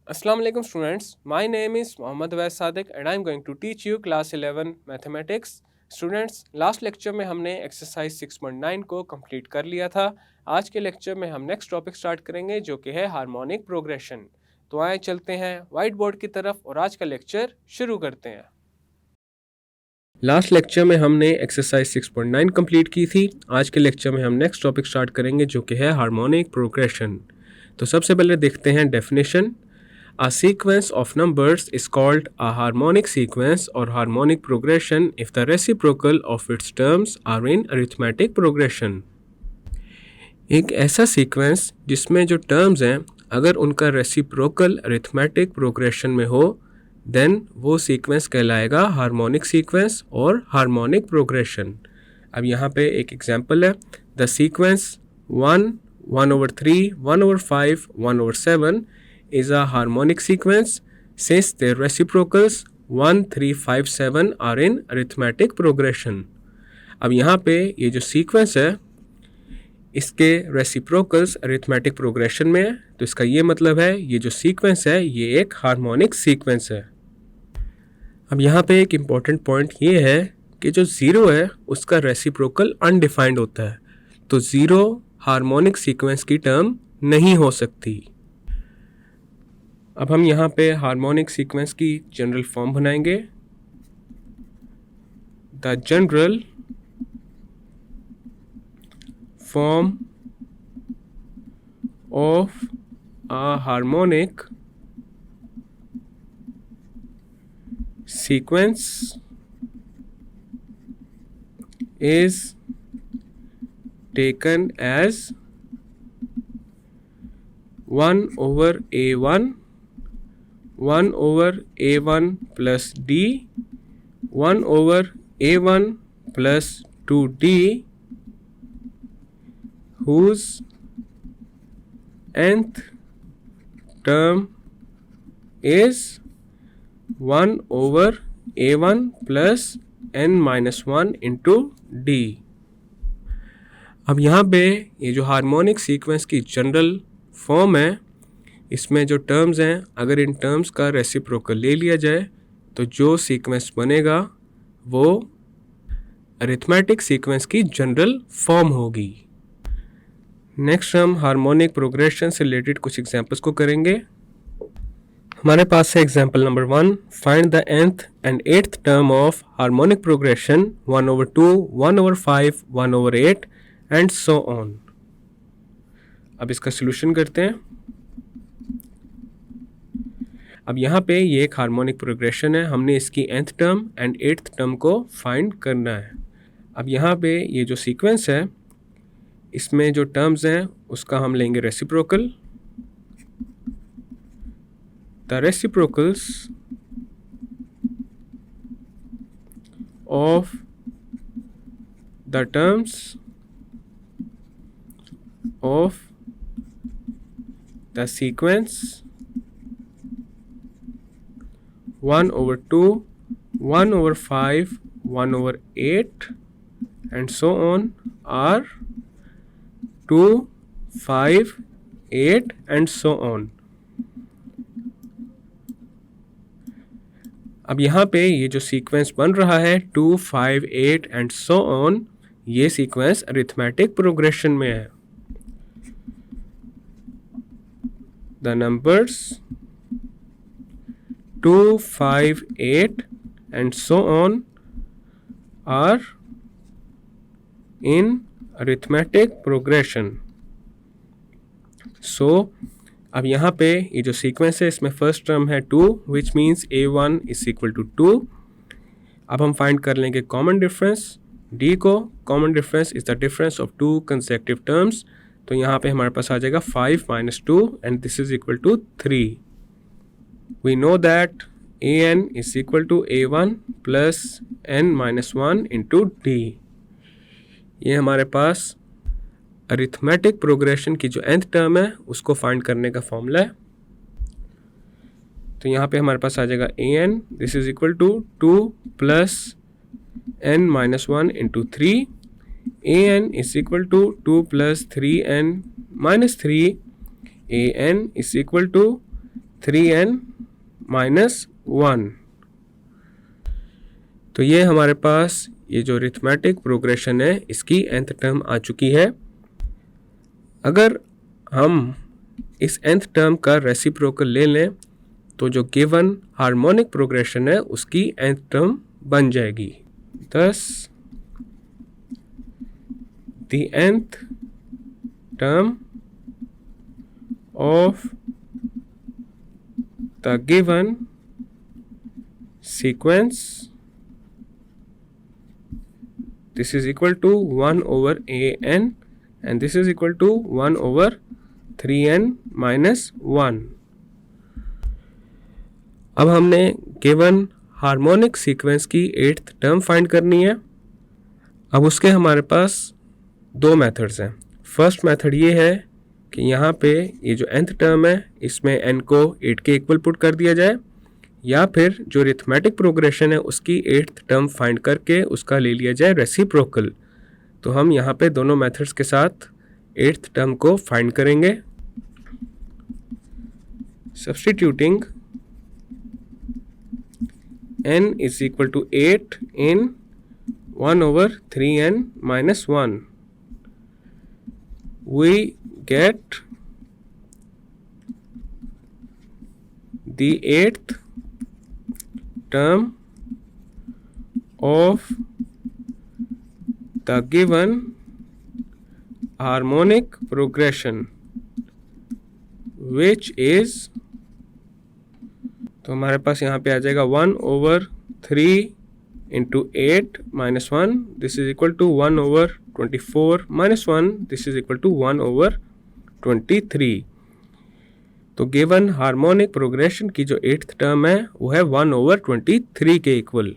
Assalamu alaikum students. My name is Mohammad Awais Sadiq and I am going to teach you class 11 mathematics. Students last lecture में हमने exercise 6.9 को complete कर लिया था। आज के लेक्चर में हम नेक्स्ट टॉपिक स्टार्ट करेंगे जो कि है हार्मोनिक प्रोग्रेशन। तो आए चलते हैं वाइट बोर्ड की तरफ और आज का लेक्चर शुरू करते हैं। लास्ट लेक्चर में हमने एक्सरसाइज 6.9 कंप्लीट की थी। आज के लेक्चर में हम नेक्स्ट टॉपिक स्टार्ट करेंगे जो कि है हार्मोनिक प्रोग्रेशन। तो सबसे पहले देखते हैं definition. A sequence of numbers is called a harmonic sequence or harmonic progression if the reciprocal of its terms are in arithmetic progression. एक ऐसा सीक्वेंस जिसमें जो टर्म्स हैं अगर उनका रेसिप्रोकल अरिथमेटिक प्रोग्रेशन में हो देन वो सीक्वेंस कहलाएगा हार्मोनिक सीक्वेंस और हार्मोनिक प्रोग्रेशन। अब यहाँ पे एक एग्जांपल है, the sequence 1, 1/3, 1/5, 1/7 is a harmonic sequence since their reciprocals 1, 3, 5, 7 are in arithmetic progression. अब यहाँ पे ये जो सीक्वेंस है इसके रेसिप्रोकल्स अरिथमेटिक प्रोग्रेशन में है, तो इसका ये मतलब है ये जो सीक्वेंस है ये एक हार्मोनिक सीक्वेंस है। अब यहाँ पे एक इम्पॉर्टेंट पॉइंट ये है कि जो ज़ीरो है उसका रेसिप्रोकल अनडिफाइंड होता है, तो ज़ीरो हार्मोनिक सीक्वेंस की टर्म नहीं हो सकती। अब हम यहाँ पे हार्मोनिक सीक्वेंस की जनरल फॉर्म बनाएंगे। The general form of a harmonic sequence is taken as 1/A1, 1/A1 plus D, 1/A1 plus 2D, whose nth term is 1/A1 plus n-1 into D। अब यहाँ पे ये जो हार्मोनिक सीक्वेंस की general form है इसमें जो टर्म्स हैं अगर इन टर्म्स का रेसिप्रोकल ले लिया जाए तो जो सीक्वेंस बनेगा वो अरिथमेटिक सीक्वेंस की जनरल फॉर्म होगी। नेक्स्ट हम हार्मोनिक प्रोग्रेशन से रिलेटेड कुछ एग्जांपल्स को करेंगे। हमारे पास है example number 1, find the nth and 8th term of harmonic progression 1/2, 1/5, 1/8 and so on. अब इसका सॉल्यूशन करते हैं। अब यहाँ पे ये एक हार्मोनिक प्रोग्रेशन है, हमने इसकी nth term and 8th term को फाइंड करना है। अब यहाँ पे ये जो सीक्वेंस है इसमें जो टर्म्स हैं उसका हम लेंगे reciprocal. The reciprocals of the terms of the sequence 1/2, 1/5, 1/8 and so on are 2, 5, 8 and so on। अब यहाँ पे ये जो सीक्वेंस बन रहा है 2, 5, 8 and so on, ये सीक्वेंस अरिथमेटिक प्रोग्रेशन में है। The numbers 2, 5, 8 and so on are in arithmetic progression। So अब यहाँ पे ये जो सीक्वेंस है इसमें फर्स्ट टर्म है 2 which means A1 is equal to 2। अब हम फाइंड कर लेंगे कॉमन डिफरेंस D को। Common difference is the difference of 2 consecutive terms, तो यहाँ पे हमारे पास आ जाएगा 5 minus 2 and this is equal to 3। We know that an is equal to a1 plus n-1 into d। ये हमारे पास अरिथमेटिक प्रोग्रेशन की जो nth टर्म है उसको फाइंड करने का फॉर्मूला है। तो यहाँ पे हमारे पास आ जाएगा an, this is equal to 2 plus n-1 into 3। an is equal to 2 plus 3n minus 3। an is equal to 3n minus 1। तो ये हमारे पास ये जो अरिथमेटिक प्रोग्रेशन है इसकी nth टर्म आ चुकी है। अगर हम इस nth टर्म का रेसिप्रोकल ले लें तो जो गिवन हार्मोनिक प्रोग्रेशन है उसकी nth टर्म बन जाएगी। thus the nth term of the given sequence, this is equal to 1 over an and this is equal to 1 over 3n minus 1। अब हमने गिवन हार्मोनिक सीक्वेंस की 8th टर्म फाइंड करनी है। अब उसके हमारे पास दो मेथड्स हैं। फर्स्ट मेथड ये है कि यहाँ पे ये जो nth टर्म है इसमें n को 8 के इक्वल पुट कर दिया जाए, या फिर जो अरिथमेटिक प्रोग्रेशन है उसकी 8th टर्म फाइंड करके उसका ले लिया जाए रेसिप्रोकल। तो हम यहाँ पे दोनों मेथड्स के साथ 8th टर्म को फाइंड करेंगे। Substituting n is equal to 8 in 1 over 3n minus 1, we get the 8th term of the given harmonic progression, which is, तो हमारे पास यहाँ पे आ जाएगा 1 over 3 into 8 minus 1, this is equal to 1 over 24 minus 1, this is equal to 1 over 23। तो given harmonic progression की जो 8th term है वो है 1 over 23 के इक्वल।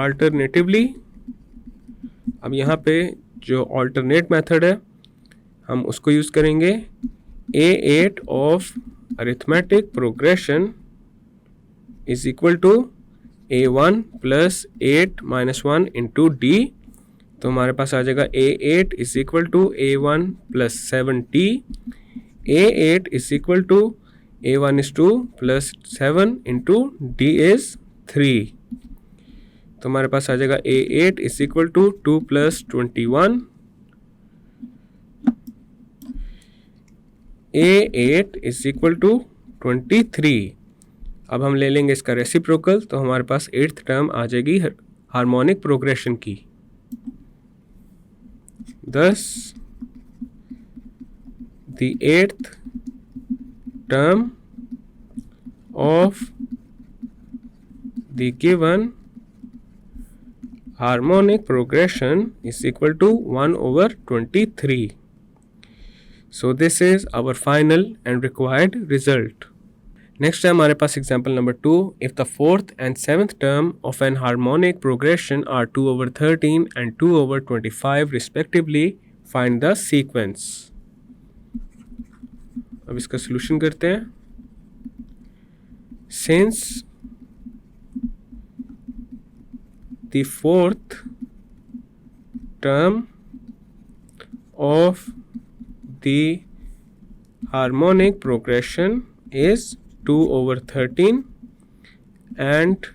अल्टरनेटिवली अब यहाँ पे जो अल्टरनेट मेथड है हम उसको यूज़ करेंगे। A8 of arithmetic progression is equal to A1 plus 8 minus 1 into D। तो हमारे पास आ जाएगा A8 is equal to A1 plus 7T, A8 is equal to A1 is 2 plus 7 into D is 3। तो हमारे पास आ जाएगा A8 is equal to 2 plus 21, A8 is equal to 23। अब हम ले लेंगे इसका रेसिप्रोकल, तो हमारे पास 8th टर्म आ जाएगी हार्मोनिक प्रोग्रेशन की। Thus the 8th term of the given harmonic progression is equal to 1 over 23। So this is our final and required result। Next है हमारे पास example number 2। If the 4th and 7th term of an harmonic progression are 2 over 13 and 2 over 25 respectively, find the sequence। अब इसका solution करते हैं। Since the 4th term of the harmonic progression is 2 over 13 and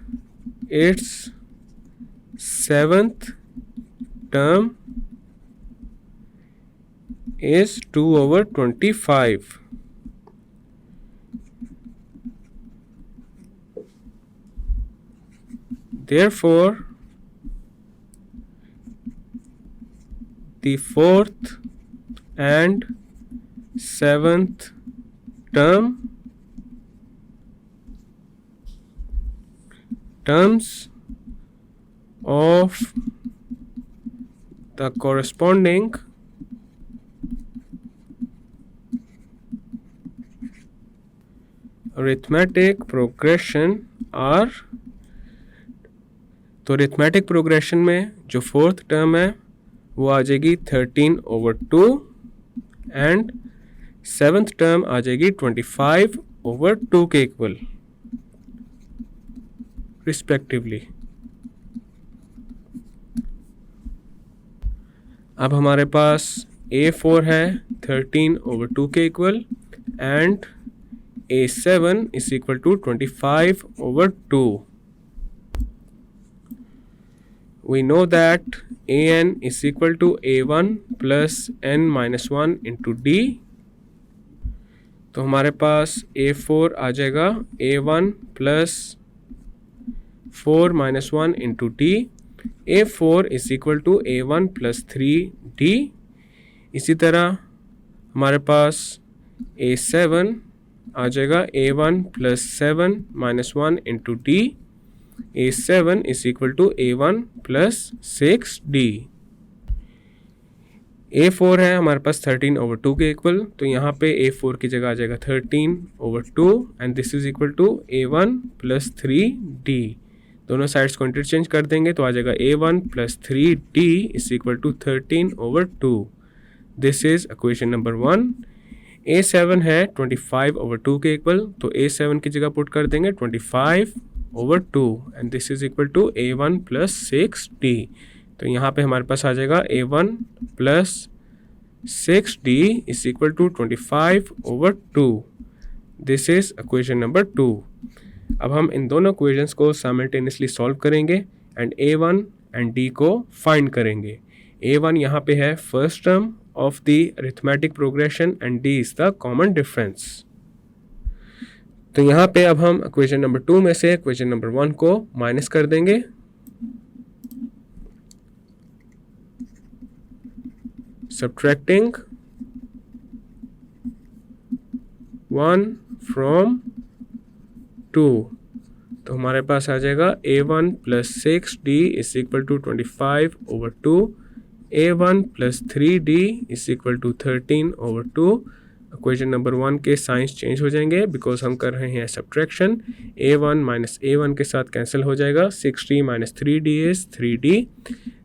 its 7th term is 2 over 25, therefore the 4th and 7th terms of the corresponding arithmetic progression are, तो arithmetic progression में जो 4th term है वो आ जाएगी 13 over 2 and 7th term आ जाएगी 25 over 2 के equal respectively. अब हमारे पास A4 है 13/2 के equal and A7 is equal to 25/2. We know that AN is equal to A1 plus N minus 1 into D. तो हमारे पास A4 आ जाएगा A1 plus 4 minus 1 into D. A4 is equal to A1 plus 3D. इसी तरह हमारे पास A7 आ जाएगा A1 plus 7 minus 1 into D. A7 is equal to A1 plus 6D. A4 है हमारे पास 13/2 के इक्वल, तो यहाँ पे A4 की जगह आ जाएगा 13/2 and this is equal to A1 plus 3D. दोनों साइड्स को इंटरचेंज कर देंगे तो आ जाएगा A1 plus 3D is equal to 13/2. This is equation number 1. A7 है 25/2 के इक्वल, तो A7 की जगह पुट कर देंगे 25/2 and this is equal to A1 plus 6D. तो यहाँ पे हमारे पास आ जाएगा A1 plus 6D is equal to 25/2. This is equation number 2. अब हम इन दोनों इक्वेशंस को साइमल्टेनियसली सॉल्व करेंगे एंड A1 एंड D को फाइंड करेंगे. A1 यहाँ पे है first term of the arithmetic progression and D is the common difference. तो यहाँ पे अब हम इक्वेशन नंबर 2 में से इक्वेशन नंबर 1 को माइनस कर देंगे. Subtracting 1 from 2, तो हमारे पास आ जाएगा A1 plus 6D is equal to 25/2. A1 plus 3D is equal to 13/2. Equation number 1 के साइंस चेंज हो जाएंगे बिकॉज हम कर रहे हैं सब्ट्रैक्शन. A1 माइनस A1 के साथ कैंसिल हो जाएगा. 6D minus 3D is 3D.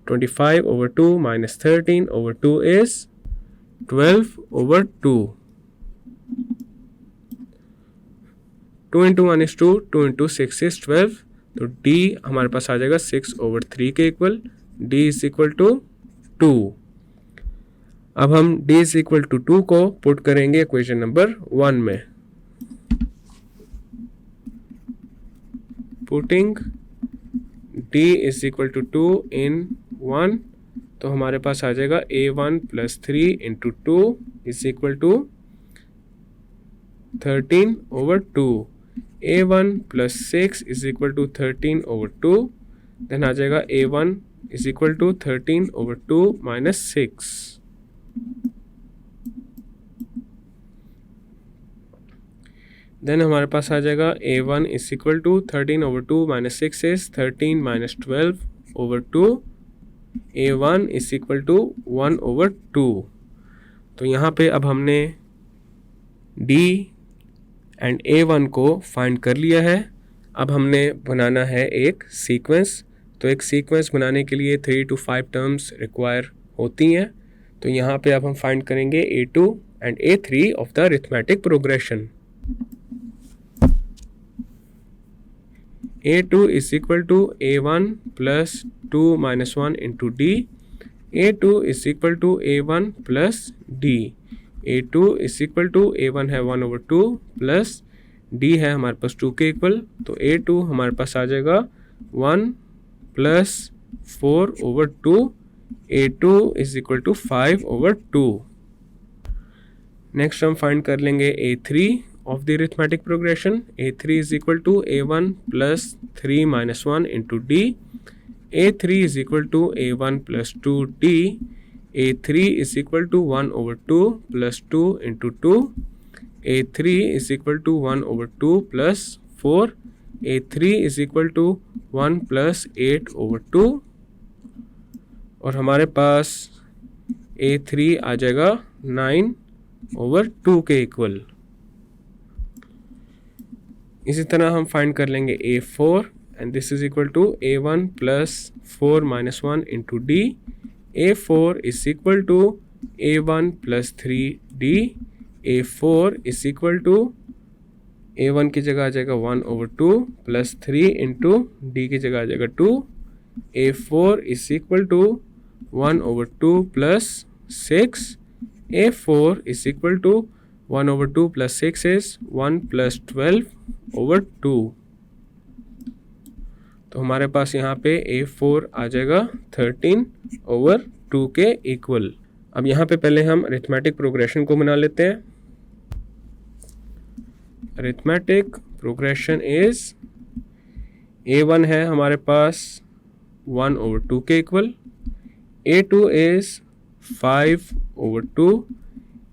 25/2 minus 13/2 is 12/2. 2 into 1 is 2, 2 into 6 is 12. तो D हमारे पास आ जाएगा 6/3 के equal. D is equal to 2. अब हम D is equal to 2 को पुट करेंगे इक्वेशन नंबर 1 में. Putting D is equal to 2 in 1, तो हमारे पास आ जाएगा A1 plus 3 into 2 is equal to 13/2. A1 plus 6 is equal to 13/2. Then आ जाएगा A1 is equal to 13/2 minus 6. देन हमारे पास आ जाएगा A1 is equal to 13/2 minus 6 is 13 minus 12/2. A1 is equal to 1/2. तो यहाँ पे अब हमने D एंड A1 को फाइंड कर लिया है. अब हमने बनाना है एक सीक्वेंस. तो एक सीक्वेंस बनाने के लिए 3 to 5 टर्म्स रिक्वायर होती हैं. तो यहाँ पे अब हम फाइंड करेंगे A2 and A3 of the arithmetic progression. A2 is equal to A1 plus 2 minus 1 into D. A2 is equal to A1 plus D. A2 is equal to A1 है 1/2 plus D है हमारे पास 2 के equal. तो A2 हमारे पास आ जाएगा 1 plus 4/2. A2 is equal to 5/2. Next हम फाइंड कर लेंगे A3 of the arithmetic progression. A3 is equal to A1 plus 3 minus 1 into D. A3 is equal to A1 plus 2D. A3 is equal to 1/2 plus 2 into 2. A3 is equal to 1/2 plus 4. A3 is equal to 1 plus 8/2. और हमारे पास A3 आ जाएगा 9/2 के equal. इसी तरह हम find कर लेंगे A4 and this is equal to A1 plus 4 minus 1 into D. A4 is equal to A1 plus 3D. A4 is equal to A1 की जगह आ जाएगा 1/2 plus 3 into D की जगह आ जाएगा 2. A4 is equal to 1/2 plus 6 A4 is equal to 1/2 plus 6 is 1 plus 12/2। तो हमारे पास यहाँ पे A4 आ जाएगा 13/2 के इक्वल। अब यहाँ पे पहले हम अरिथमेटिक प्रोग्रेशन को बना लेते हैं। अरिथमेटिक प्रोग्रेशन इज A1 है हमारे पास 1/2 के equal, A2 is 5/2,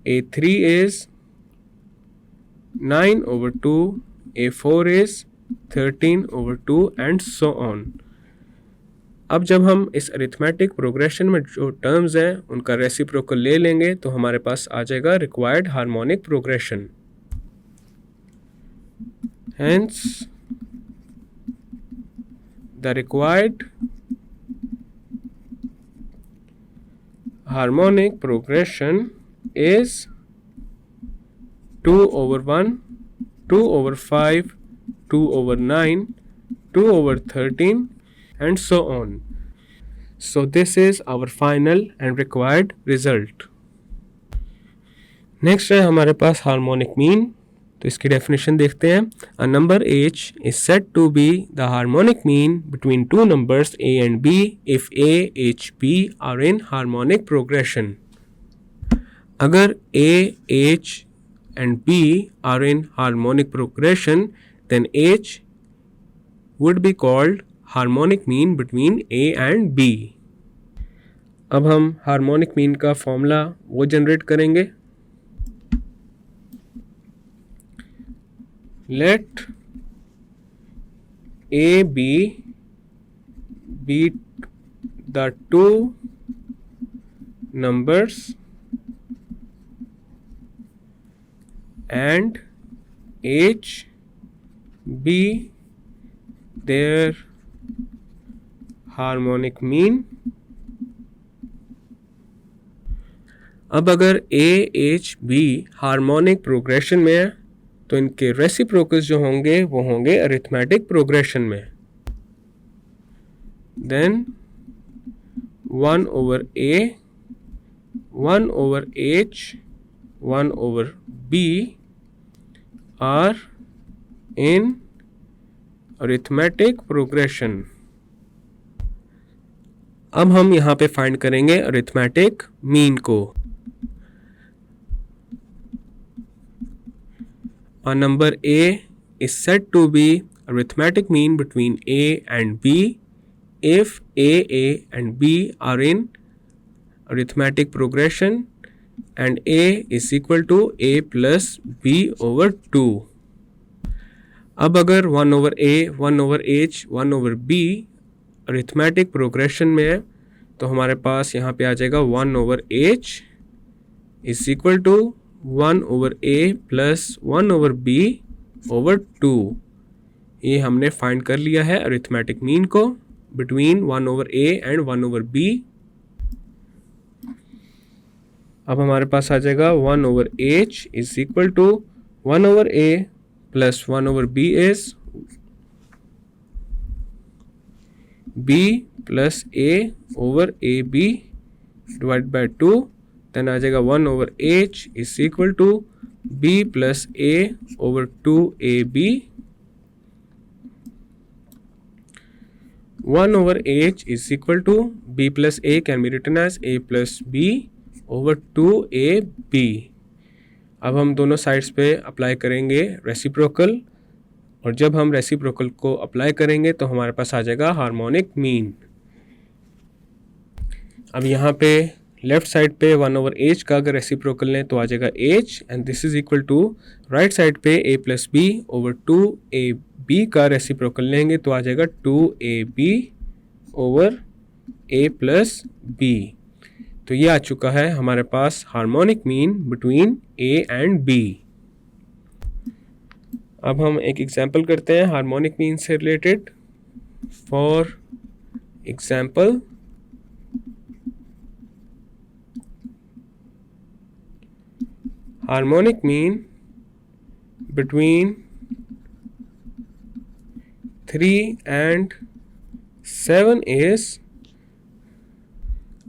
A3 is 9/2, A4 is 13/2 and so on। अब जब हम इस अरिथमेटिक प्रोग्रेशन में जो टर्म्स हैं उनका रेसिप्रोकल ले लेंगे तो हमारे पास आ जाएगा required harmonic progression. Hence the required harmonic progression is 2/1, 2/5, 2/9, 2/13 and so on। So this is our final and required result। Next है हमारे पास हार्मोनिक मीन। तो इसकी डेफिनेशन देखते हैं। A number h is said to be the harmonic mean between two numbers a and b if a, h, b are in harmonic progression। अगर a, h and b are in harmonic progression then h would be called harmonic mean between a and b। अब हम harmonic mean का formula वो generate करेंगे। Let A B be the two numbers and H be their harmonic mean। अब अगर A H B harmonic progression में है तो इनके रेसिप्रोकल्स जो होंगे वो होंगे अरिथमेटिक प्रोग्रेशन में। Then 1/A, 1/H, 1/B are in arithmetic progression. अब हम यहाँ पे फाइंड करेंगे अरिथमेटिक मीन को। A number a is said to be arithmetic mean between a and b if a and b are in arithmetic progression and a is equal to a plus b/2। अब अगर 1/a, 1/h, 1/b arithmetic progression में है तो हमारे पास यहाँ पे आ जाएगा 1/h is equal to 1/a plus 1/b/2। ये हमने फाइंड कर लिया है अरिथमेटिक मीन को बिटवीन 1/a एंड 1/b। अब हमारे पास आ जाएगा 1/h is equal to 1/a plus 1/b is b plus a/ab divided by 2। Then आ जाएगा 1/h is equal to b plus a/2ab। 1/h is equal to b plus a can be written as a plus b/2ab। अब हम दोनों sides पे apply करेंगे reciprocal, और जब हम रेसिप्रोकल को अप्लाई करेंगे तो हमारे पास आ जाएगा हार्मोनिक मीन। अब यहाँ पे लेफ्ट साइड पे 1/h का अगर रेसिप्रोकल लें तो आ जाएगा h and this is equal to right side पे a प्लस b/2ab का रेसिप्रोकल लेंगे तो आ जाएगा 2ab/a प्लस b। तो ये आ चुका है हमारे पास harmonic mean between a and b। अब हम एक एग्जांपल करते हैं हार्मोनिक मीन से related. For example, harmonic mean between 3 and 7 is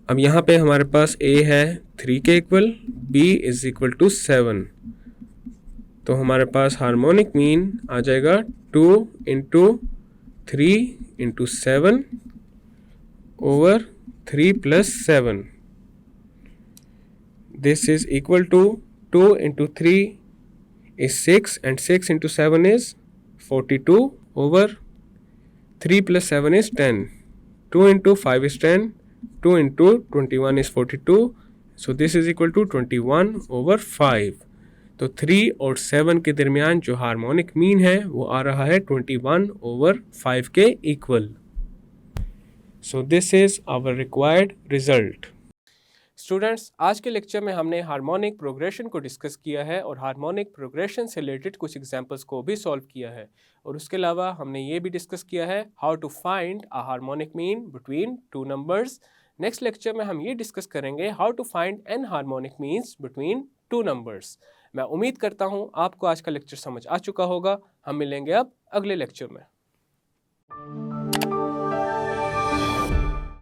अब यहाँ पे हमारे पास a है 3 के equal, b is equal to 7, तो हमारे पास हार्मोनिक मीन आ जाएगा 2 into 3 into 7 over 3 plus 7. This is equal to 2 into 3 is 6 and 6 into 7 is 42 over 3 plus 7 is 10. 2 into 5 is 10. 2 into 21 is 42. So this is equal to 21 over 5. तो 3 और 7 के दरमियान जो हार्मोनिक मीन है वो आ रहा है 21 over 5 के equal. So this is our required result. Students, आज के लेक्चर में हमने हार्मोनिक प्रोग्रेशन को डिस्कस किया है और हार्मोनिक प्रोग्रेशन से रिलेटेड कुछ एग्जांपल्स को भी सॉल्व किया है, और उसके अलावा हमने ये भी डिस्कस किया है how to find a harmonic mean between two numbers. Next lecture में हम ये डिस्कस करेंगे how to find n harmonic means between two numbers. मैं उम्मीद करता हूँ आपको आज का लेक्चर समझ आ चुका होगा. हम मिलेंगे अब अगले लेक्चर में.